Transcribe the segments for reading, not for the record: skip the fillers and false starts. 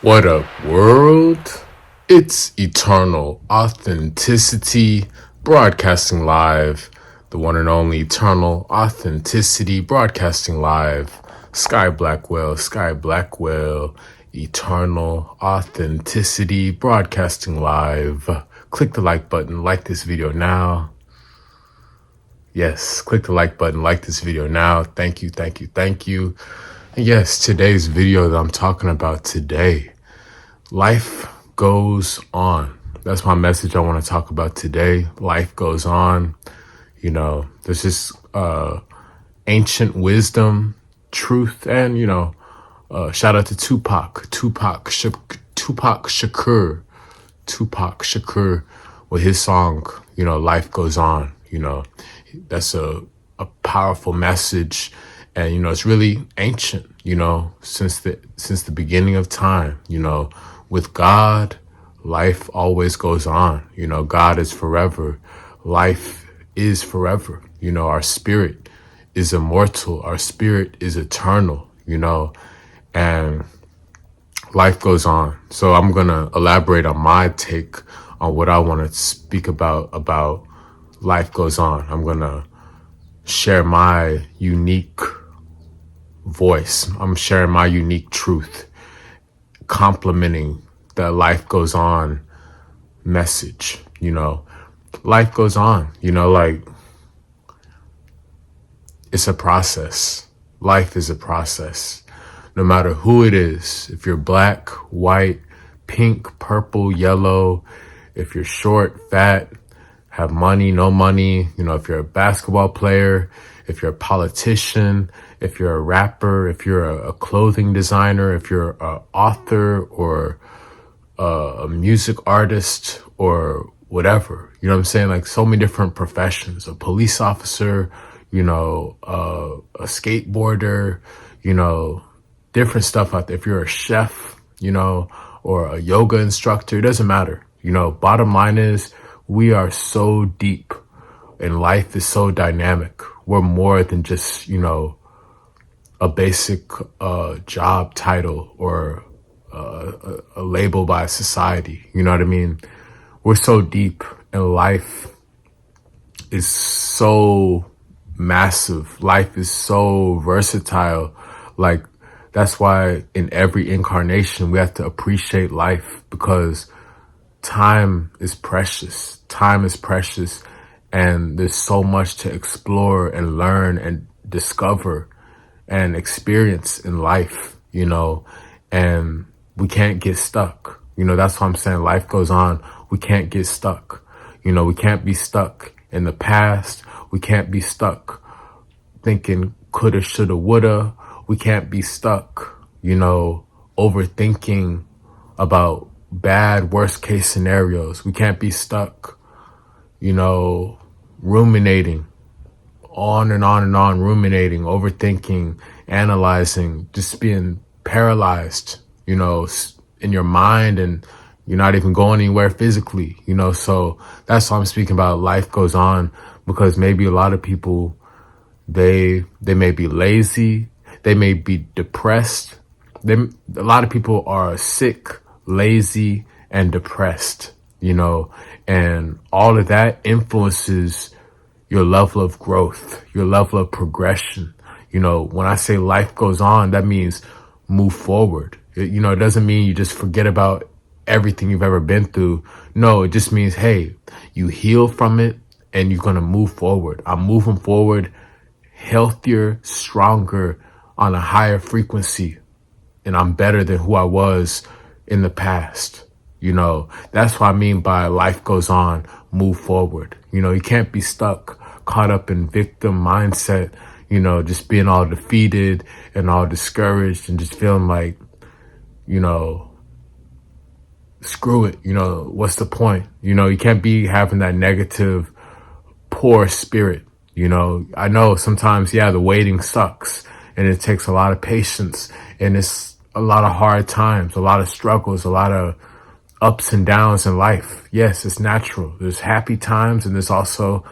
What up, world? It's Eternal Authenticity broadcasting live. The one and only Eternal Authenticity broadcasting live. Sky Blackwell, Eternal Authenticity broadcasting live. Click the like button, like this video now. Yes, click the like button, like this video now. Thank you. And yes, today's video that I'm talking about today. Life goes on. That's my message I want to talk about today. Life goes on. There's this ancient wisdom, truth, and, shout out to Tupac Shakur with his song, Life Goes On. That's a powerful message. And, it's really ancient, since the beginning of time, with God, life always goes on. God is forever. Life is forever. Our spirit is immortal. Our spirit is eternal, and life goes on. So I'm going to elaborate on my take on what I want to speak about life goes on. I'm going to share my unique voice. I'm sharing my unique truth, complementing the life goes on message. Life goes on, it's a process. Life is a process. No matter who it is, if you're black, white, pink, purple, yellow, if you're short, fat, have money, no money, if you're a basketball player, if you're a politician, if you're a rapper, if you're a clothing designer, if you're an author or a music artist or whatever, what I'm saying? Like so many different professions, a police officer, a skateboarder, different stuff out there. If you're a chef, or a yoga instructor, it doesn't matter. Bottom line is we are so deep and life is so dynamic. We're more than just, a basic job title or a label by society. You know what I mean? We're so deep and life is so massive. Life is so versatile. Like that's why in every incarnation we have to appreciate life because time is precious. Time is precious and there's so much to explore and learn and discover and experience in life, and we can't get stuck. That's what I'm saying. Life goes on. We can't get stuck. We can't be stuck in the past. We can't be stuck thinking coulda, shoulda, woulda. We can't be stuck, overthinking about bad worst case scenarios. We can't be stuck, ruminating on and on and on, ruminating, overthinking, analyzing, just being paralyzed, in your mind, and you're not even going anywhere physically, so that's why I'm speaking about life goes on, because maybe a lot of people, they may be lazy, they may be depressed. A lot of people are sick, lazy, and depressed, and all of that influences your level of growth, your level of progression. When I say life goes on, that means move forward. It doesn't mean you just forget about everything you've ever been through. No, it just means, hey, you heal from it and you're going to move forward. I'm moving forward, healthier, stronger, on a higher frequency. And I'm better than who I was in the past. That's what I mean by life goes on, move forward. You can't be stuck, caught up in victim mindset, just being all defeated and all discouraged and just feeling like, screw it. What's the point? You can't be having that negative, poor spirit. I know sometimes, the waiting sucks and it takes a lot of patience and it's a lot of hard times, a lot of struggles, a lot of ups and downs in life. Yes, it's natural. There's happy times and there's also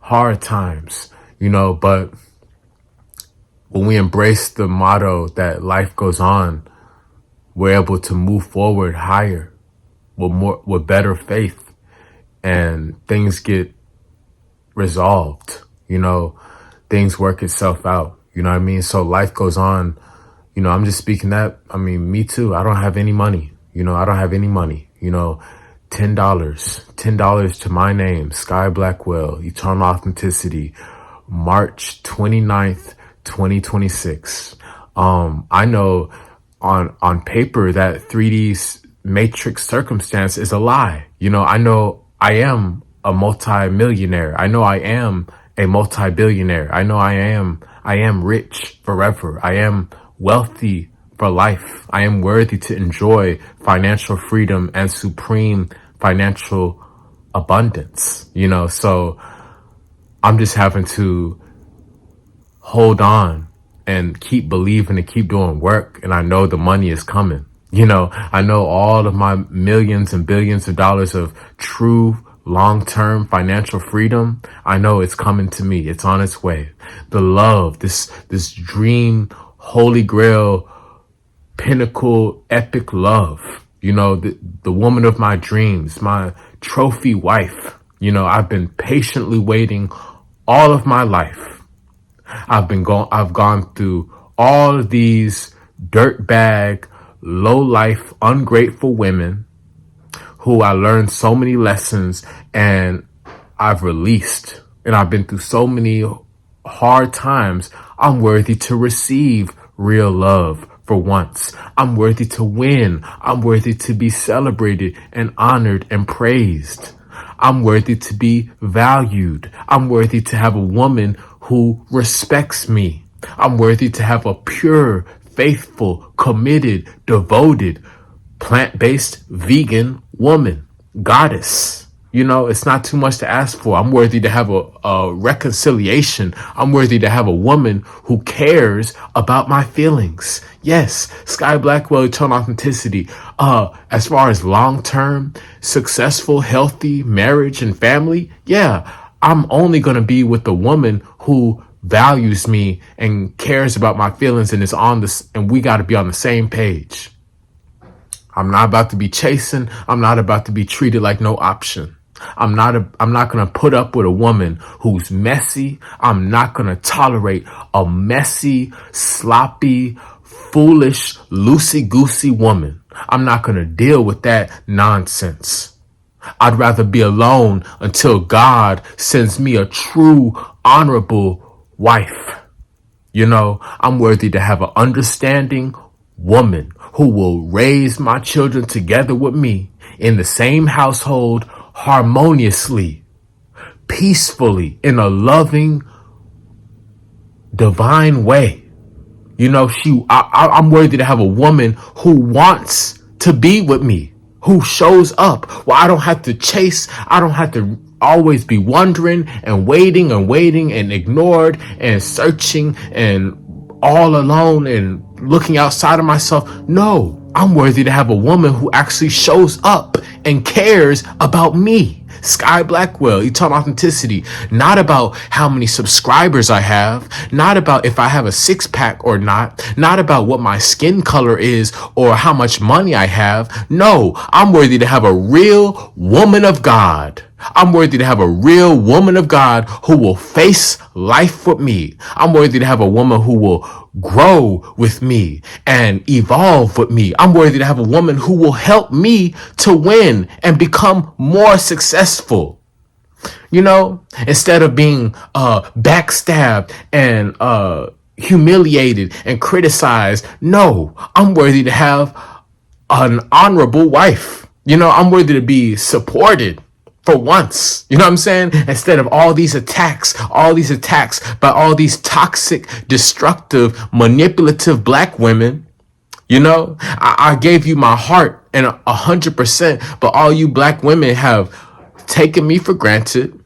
hard times, but when we embrace the motto that life goes on, we're able to move forward higher with better faith, and things get resolved, things work itself out. You know what I mean? So life goes on. I'm just speaking that. I mean, me too. I don't have any money. I don't have any money. $10 to my name, Sky Blackwell, Eternal Authenticity, March 29th, 2026. I know on paper that 3D's matrix circumstance is a lie. I know I am a multi-millionaire. I know I am a multi-billionaire. I know I am rich forever. I am wealthy for life. I am worthy to enjoy financial freedom and supreme financial abundance, so I'm just having to hold on and keep believing and keep doing work. And I know the money is coming. I know all of my millions and billions of dollars of true long-term financial freedom. I know it's coming to me. It's on its way. The love, this dream, holy grail, pinnacle, epic love, the woman of my dreams, my trophy wife. I've been patiently waiting all of my life. I've gone through all of these dirtbag, low life, ungrateful women who I learned so many lessons, and I've released, and I've been through so many hard times. I'm worthy to receive real love for once. I'm worthy to win. I'm worthy to be celebrated and honored and praised. I'm worthy to be valued. I'm worthy to have a woman who respects me. I'm worthy to have a pure, faithful, committed, devoted, plant-based, vegan woman, goddess. It's not too much to ask for. I'm worthy to have a reconciliation. I'm worthy to have a woman who cares about my feelings. Yes, Sky Blackwell, Eternal Authenticity. As far as long-term, successful, healthy marriage and family, yeah, I'm only going to be with the woman who values me and cares about my feelings and is on this, and we got to be on the same page. I'm not about to be chasing. I'm not about to be treated like no option. I'm not going to put up with a woman who's messy. I'm not going to tolerate a messy, sloppy, foolish, loosey-goosey woman. I'm not going to deal with that nonsense. I'd rather be alone until God sends me a true, honorable wife. I'm worthy to have an understanding woman who will raise my children together with me in the same household, harmoniously, peacefully, in a loving, divine way. I'm worthy to have a woman who wants to be with me, who shows up. Well, I don't have to chase. I don't have to always be wondering and waiting and ignored and searching and all alone and looking outside of myself. No, I'm worthy to have a woman who actually shows up and cares about me. Sky Blackwell, Eternal Authenticity. Not about how many subscribers I have, not about if I have a six-pack or not about what my skin color is or how much money I have. No, I'm worthy to have a real woman of God. I'm worthy to have a real woman of God who will face life with me. I'm worthy to have a woman who will grow with me and evolve with me. I'm worthy to have a woman who will help me to win and become more successful. Instead of being backstabbed and humiliated and criticized. No, I'm worthy to have an honorable wife. I'm worthy to be supported for once. You know what I'm saying? Instead of all these attacks by all these toxic, destructive, manipulative black women. I gave you my heart and 100%, but all you black women have taken me for granted.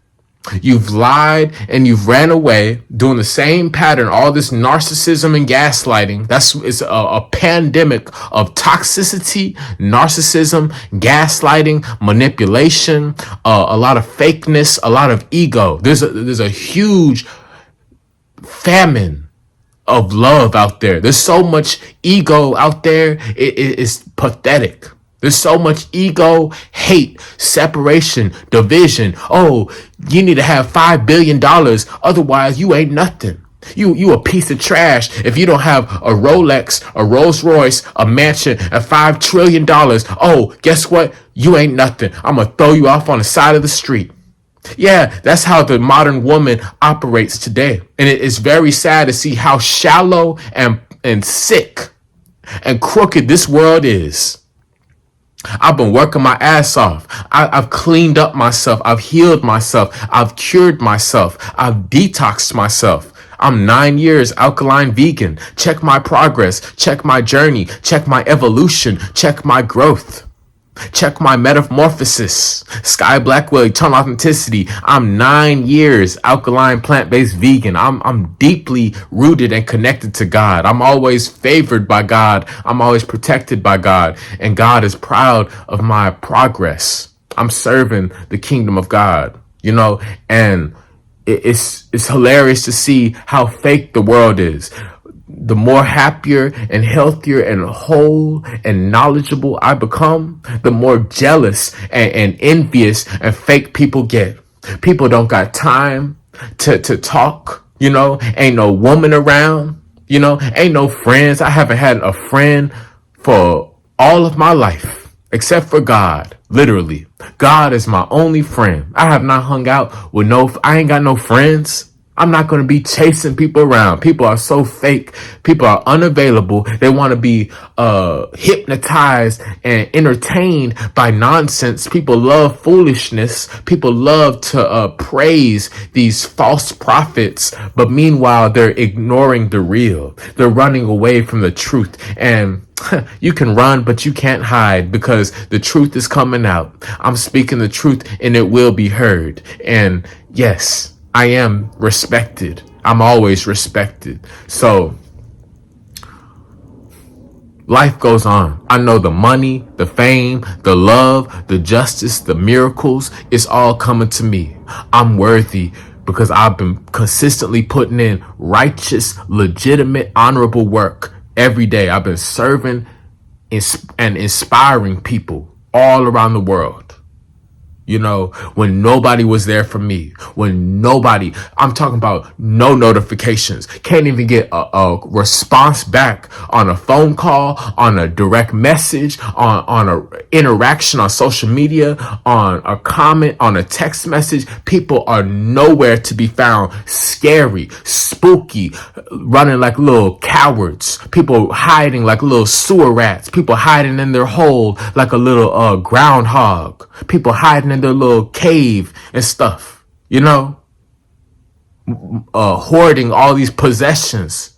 You've lied and you've ran away, doing the same pattern, all this narcissism and gaslighting. It's a pandemic of toxicity, narcissism, gaslighting, manipulation, a lot of fakeness, a lot of ego. There's a huge famine of love out there. There's so much ego out there. It's pathetic. There's so much ego, hate, separation, division. Oh, you need to have $5 billion. Otherwise, you ain't nothing. You a piece of trash if you don't have a Rolex, a Rolls Royce, a mansion, and $5 trillion. Oh, guess what? You ain't nothing. I'm going to throw you off on the side of the street. Yeah, that's how the modern woman operates today. And it is very sad to see how shallow and sick and crooked this world is. I've been working my ass off. I've cleaned up myself. I've healed myself. I've cured myself. I've detoxed myself. I'm 9 years alkaline vegan. Check my progress. Check my journey. Check my evolution. Check my growth. Check my metamorphosis. Sky Blackwell, eternal authenticity. I'm 9 years alkaline plant-based vegan. I'm deeply rooted and connected to God. I'm always favored by God. I'm always protected by God. And God is proud of my progress. I'm serving the kingdom of God, and it's hilarious to see how fake the world is. The more happier and healthier and whole and knowledgeable I become, the more jealous and envious and fake people get. People don't got time to talk, ain't no woman around, ain't no friends. I haven't had a friend for all of my life, except for God. Literally, God is my only friend. I have not hung out with I ain't got no friends. I'm not going to be chasing people around. People are so fake. People are unavailable. They want to be hypnotized and entertained by nonsense. People love foolishness. People love to praise these false prophets. But meanwhile, they're ignoring the real. They're running away from the truth. And you can run, but you can't hide because the truth is coming out. I'm speaking the truth and it will be heard. And yes, I am respected. I'm always respected. So life goes on. I know the money, the fame, the love, the justice, the miracles, it's all coming to me. I'm worthy because I've been consistently putting in righteous, legitimate, honorable work every day. I've been serving and inspiring people all around the world. When nobody was there for me, I'm talking about no notifications, can't even get a response back on a phone call, on a direct message, on a interaction on social media, on a comment, on a text message. People are nowhere to be found. Scary, spooky, running like little cowards. People hiding like little sewer rats. People hiding in their hole like a little groundhog. People hiding in their little cave and stuff, hoarding all these possessions,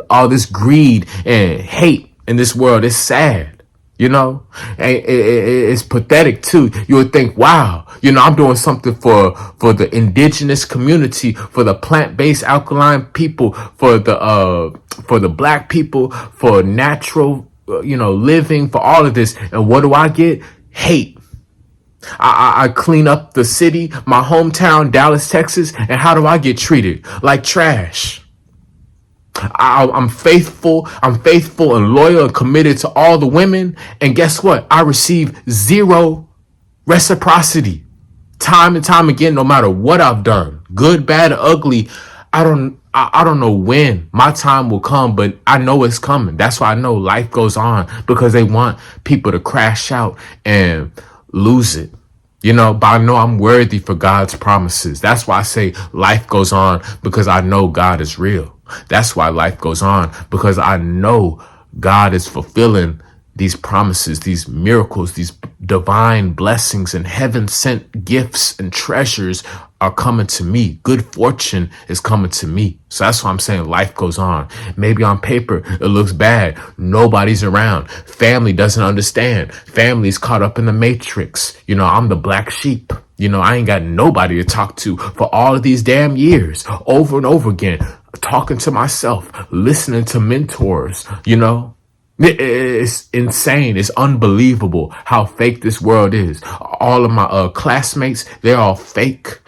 all this greed and hate in this world. It's sad, and it's pathetic too. You would think, wow, I'm doing something for the indigenous community, for the plant-based alkaline people, for the black people, for natural, living, for all of this. And what do I get? Hate. I clean up the city, my hometown, Dallas, Texas, and how do I get treated? Like trash. I'm faithful and loyal and committed to all the women, and guess what? I receive zero reciprocity. Time and time again, no matter what I've done, good, bad, or ugly. I don't know when my time will come, but I know it's coming. That's why I know life goes on, because they want people to crash out and lose it, but I know I'm worthy for God's promises. That's why I say life goes on, because I know God is real. That's why life goes on, because I know God is fulfilling these promises, these miracles, these divine blessings and heaven sent gifts and treasures are coming to me. Good fortune is coming to me. So that's why I'm saying life goes on. Maybe on paper, it looks bad. Nobody's around. Family doesn't understand. Family's caught up in the matrix. I'm the black sheep. I ain't got nobody to talk to for all of these damn years, over and over again, talking to myself, listening to mentors, It's insane. It's unbelievable how fake this world is. All of my classmates, they're all fake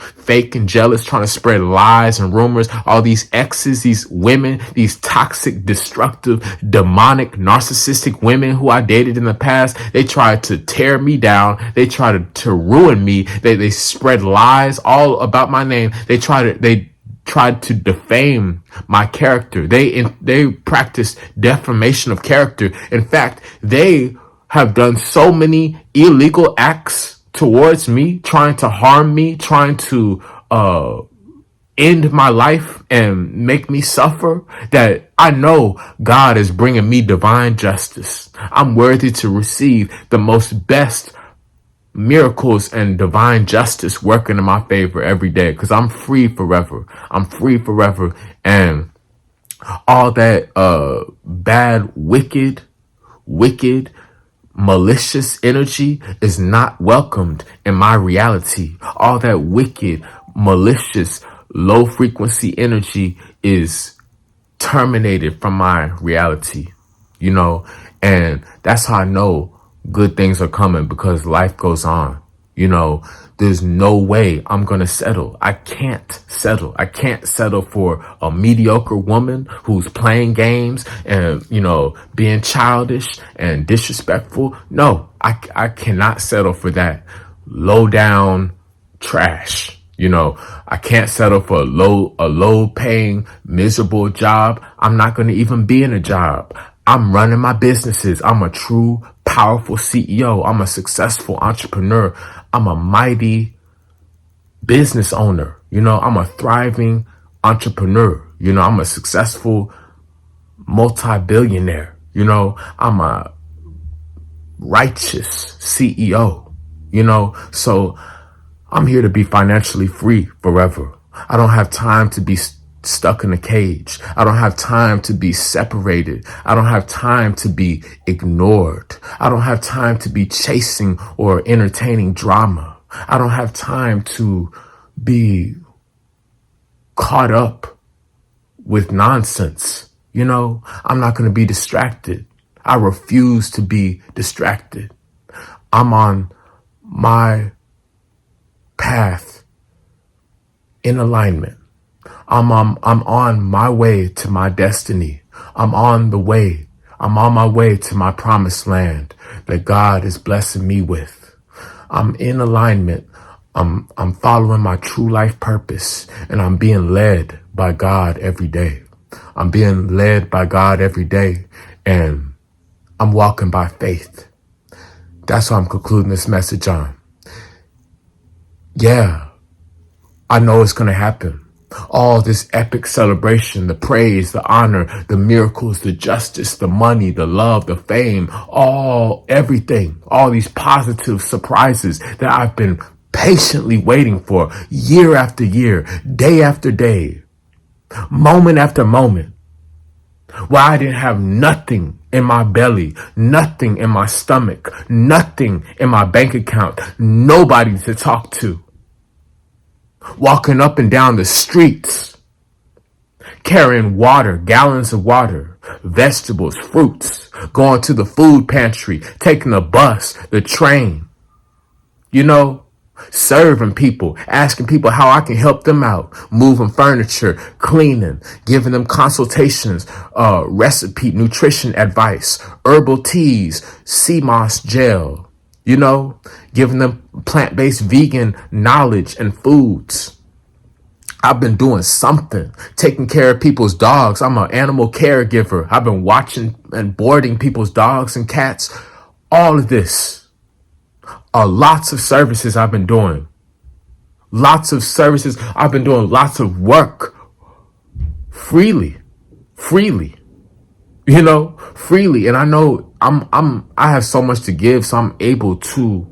and jealous, trying to spread lies and rumors. All these exes, these women, these toxic, destructive, demonic, narcissistic women who I dated in the past, they tried to tear me down. They tried to ruin me. They spread lies all about my name. They tried to defame my character. They practice defamation of character. In fact, they have done so many illegal acts towards me, trying to harm me, trying to end my life and make me suffer, that I know God is bringing me divine justice. I'm worthy to receive the most best miracles and divine justice working in my favor every day, because I'm free forever. I'm free forever. And all that bad, wicked, malicious energy is not welcomed in my reality. All that wicked, malicious, low frequency energy is terminated from my reality, and that's how I know good things are coming, because life goes on. There's no way I'm going to settle. I can't settle. I can't settle for a mediocre woman who's playing games and, being childish and disrespectful. No, I cannot settle for that low down trash. I can't settle for a low paying, miserable job. I'm not going to even be in a job. I'm running my businesses. I'm a true, powerful CEO. I'm a successful entrepreneur. I'm a mighty business owner. I'm a thriving entrepreneur. I'm a successful multi-billionaire. I'm a righteous CEO. So I'm here to be financially free forever. I don't have time to be stuck in a cage. I don't have time to be separated. I don't have time to be ignored. I don't have time to be chasing or entertaining drama. I don't have time to be caught up with nonsense. I'm not going to be distracted. I refuse to be distracted. I'm on my path in alignment. I'm on my way to my destiny. I'm on my way to my promised land that God is blessing me with. I'm in alignment. I'm following my true life purpose, and I'm being led by God every day. I'm being led by God every day, and I'm walking by faith. That's what I'm concluding this message on. Yeah, I know it's going to happen. All this epic celebration, the praise, the honor, the miracles, the justice, the money, the love, the fame, everything, all these positive surprises that I've been patiently waiting for year after year, day after day, moment after moment, where I didn't have nothing in my belly, nothing in my stomach, nothing in my bank account, nobody to talk to. Walking up and down the streets, carrying water, gallons of water, vegetables, fruits, going to the food pantry, taking the bus, the train, serving people, asking people how I can help them out, moving furniture, cleaning, giving them consultations, recipe, nutrition advice, herbal teas, sea moss gel, giving them plant-based vegan knowledge and foods. I've been doing something, taking care of people's dogs. I'm an animal caregiver. I've been watching and boarding people's dogs and cats. All of this are lots of services I've been doing. Lots of services. I've been doing lots of work freely, freely. And I know I have so much to give, so I'm able to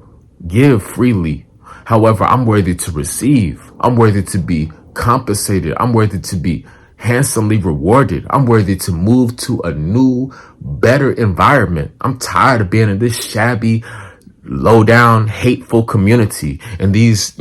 give freely. However, I'm worthy to receive. I'm worthy to be compensated. I'm worthy to be handsomely rewarded. I'm worthy to move to a new, better environment. I'm tired of being in this shabby, low down, hateful community and these,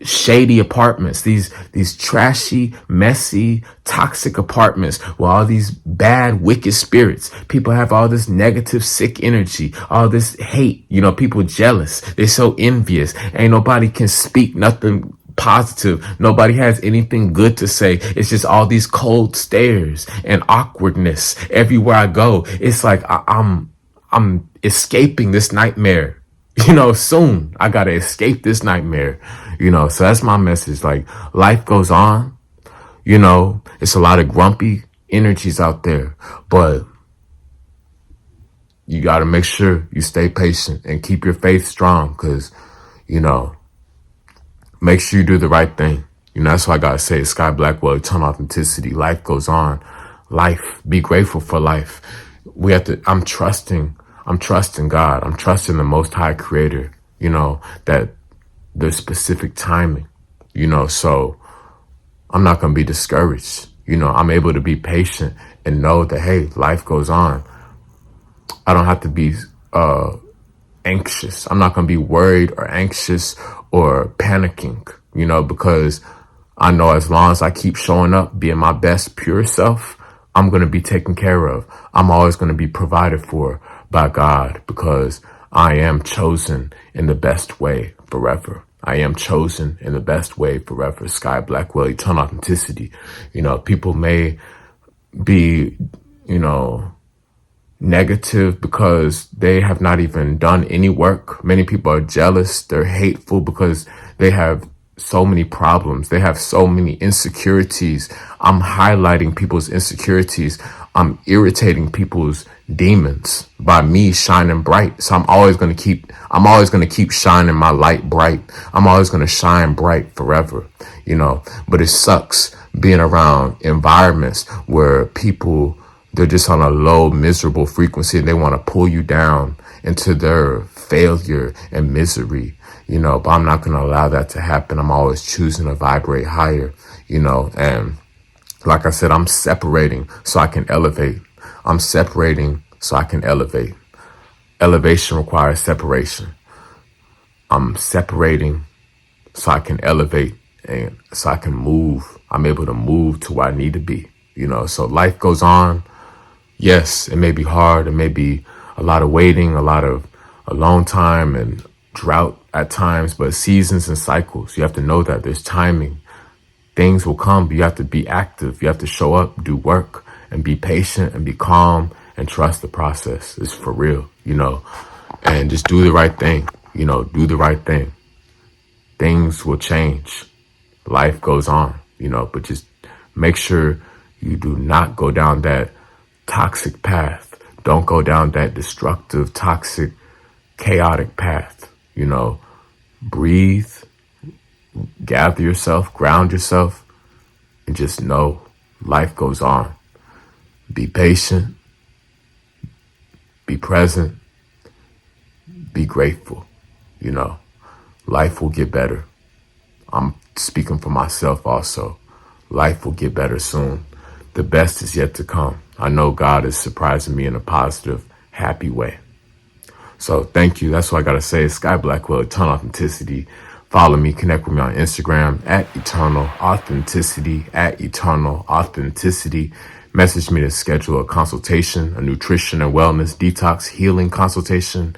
shady apartments, these trashy, messy, toxic apartments where all these bad, wicked spirits, people have all this negative, sick energy, all this hate, people jealous. They're so envious. Ain't nobody can speak nothing positive. Nobody has anything good to say. It's just all these cold stares and awkwardness everywhere I go. It's like I'm escaping this nightmare. Soon I gotta escape this nightmare. So that's my message. Like, life goes on. It's a lot of grumpy energies out there, but you gotta make sure you stay patient and keep your faith strong, because, make sure you do the right thing. That's why I gotta say, Sky Blackwell, eternal authenticity. Life goes on. Life, be grateful for life. I'm trusting God. I'm trusting the Most High Creator, that there's specific timing, so I'm not going to be discouraged. I'm able to be patient and know that, hey, life goes on. I don't have to be anxious. I'm not going to be worried or anxious or panicking, because I know as long as I keep showing up, being my best, pure self, I'm going to be taken care of. I'm always going to be provided for by God, because I am chosen in the best way forever. I am chosen in the best way forever. Sky Blackwell, eternal authenticity. People may be, negative because they have not even done any work. Many people are jealous. They're hateful because they have so many problems. They have so many insecurities. I'm highlighting people's insecurities. I'm irritating people's demons by me shining bright. So I'm always going to keep shining my light bright. I'm always going to shine bright forever, but it sucks being around environments where people, they're just on a low, miserable frequency, and they want to pull you down into their failure and misery, but I'm not going to allow that to happen. I'm always choosing to vibrate higher, and like I said, I'm separating so I can elevate. I'm separating so I can elevate. Elevation requires separation. I'm separating so I can elevate and so I can move. I'm able to move to where I need to be, so life goes on. Yes, it may be hard. It may be a lot of waiting, a lot of alone time and drought at times, but seasons and cycles. You have to know that there's timing. Things will come, but you have to be active. You have to show up, do work, and be patient and be calm and trust the process. It's for real, and just do the right thing, do the right thing. Things will change. Life goes on, but just make sure you do not go down that toxic path. Don't go down that destructive, toxic, chaotic path. Breathe, gather yourself, ground yourself, and just know life goes on. Be patient, be present, be grateful. Life will get better. I'm speaking for myself also. Life will get better soon. The best is yet to come. I know God is surprising me in a positive, happy way. So thank you. That's what I got to say. Sky Blackwell, eternal authenticity. Follow me, connect with me on Instagram at eternal authenticity, at eternal authenticity. Message me to schedule a consultation, a nutrition and wellness detox healing consultation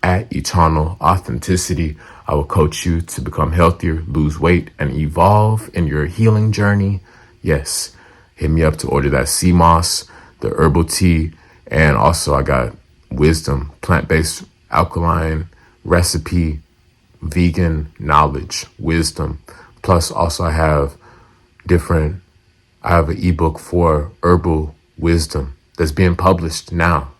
at eternal authenticity. I will coach you to become healthier, lose weight, and evolve in your healing journey. Yes, hit me up to order that sea moss, the herbal tea, and also I got wisdom, plant-based alkaline recipe, vegan knowledge, wisdom. Plus also I have an ebook for herbal wisdom that's being published now.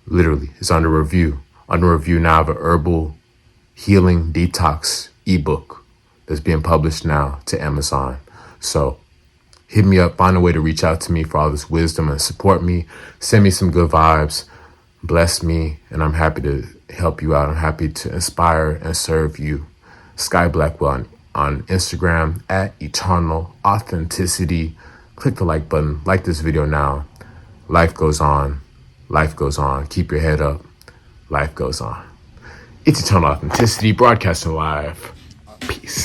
Literally, it's under review. Under review now, I have an herbal healing detox ebook that's being published now to Amazon. So hit me up, find a way to reach out to me for all this wisdom and support me. Send me some good vibes, bless me, and I'm happy to help you out. I'm happy to inspire and serve you. Sky Blackwell on Instagram at eternal authenticity. Click the like button, like this video now. Life goes on. Life goes on. Keep your head up. Life goes on. It's Eternal Authenticity, broadcasting live Peace.